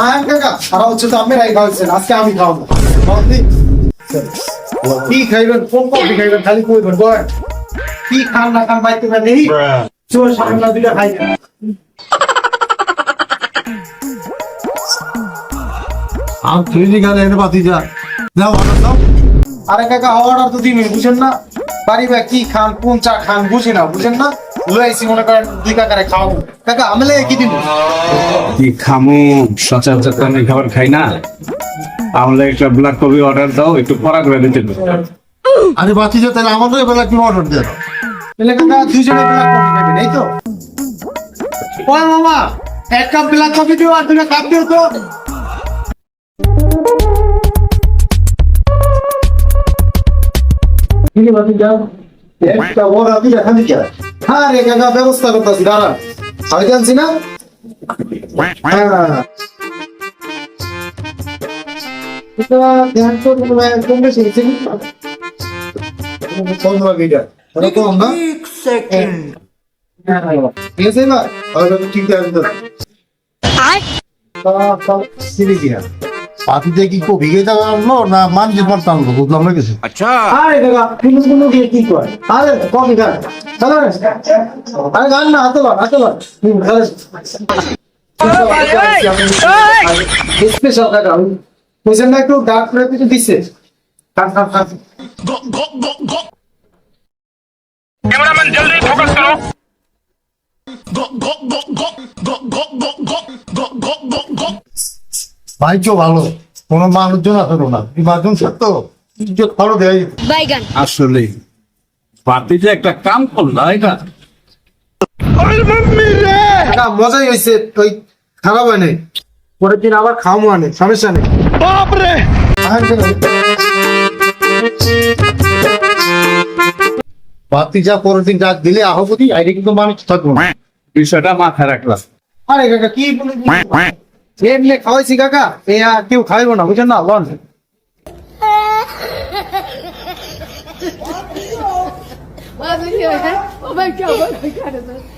আয় কাকা সারা হচ্ছে তো আমি রাই খাওয়াচ্ছেন আজকে আমি খাওয়াবো কি খাইবেন কোন কফি খাইবেন খালি কইবেন বয় কি খান না খান বাইতে পারে নেই চোর সামনে দুইটা খাইবেন আর তুই গালে এনে পাতি যা যাও অর্ডার দাও। আরে কাকা অর্ডার তো দিবেন বুঝেন না বাড়ি বা কি খান কোন চা খান বুঝি না বুঝেন না লুয়াইছি মনে করেন দুই কাকারে খাওয়াবো কাকা আমলে কি দিন কি খামু সচরাচর তো আমি খাবার খাই না তাহলে একটা ব্ল্যাক কফি অর্ডার দাও একটু পড়া করে দিতে আরে বাতি যা তাহলে আমাদের বেলা কি অর্ডার দেয় তাহলে কাকা দুইজনে ব্ল্যাক কফি খাবেন এই তো ওই মামা এক কাপ ব্ল্যাক কফি দিও আর দুটো কাপ দিও তো কিনে বাতি যাও একটা বড় আদি এখানে কি হ্যাঁ রে কাকা ব্যবস্থা করতেছি দাঁড়া আমি জানছি না হ্যাঁ এটা ধ্যান তো কম বেশি হয়েছে কোন বাকিটা এটা তো আমরা এক সেকেন্ড ঠিক আছে না আর ঠিক আছে তো সিরি দিয়া পাতিতে কি কফি খেতে পারলো না মানুষের পারতাম বুঝলাম না কিছু। আরে কাকা তুমি কোনো দিয়ে কি করে আরে কফি খা চলো আরে গান না হাতে লন স্পেশাল কাকা বুঝেন না একটু ডার্ক করে কিছু দিচ্ছে कैमरामैन जल्दी फोकस करो ভাগ্য ভালো কোনো মানুষজন আসলো না মানুষজন থাকতো ইজ্জত খরচ দেয় বাইগান আসলে পার্টিতে একটা কাম করলা এটা কাকা মজাই হয়েছে ওই খারাপ হয় নাই পরের দিন আবার খাওয়ামো আনে সমস্যা নেই পাতি যা পরের দিন ডাক দিলে আহপতি আইডি কিন্তু মানুষ থাকবো না। বিষয়টা মাথায় রাখলাম আরে কাকা কি বলে এমনি খাওয়াইছি কাকা এ আর কেউ খাইবো না বুঝেন না loan Oh my God, what kind of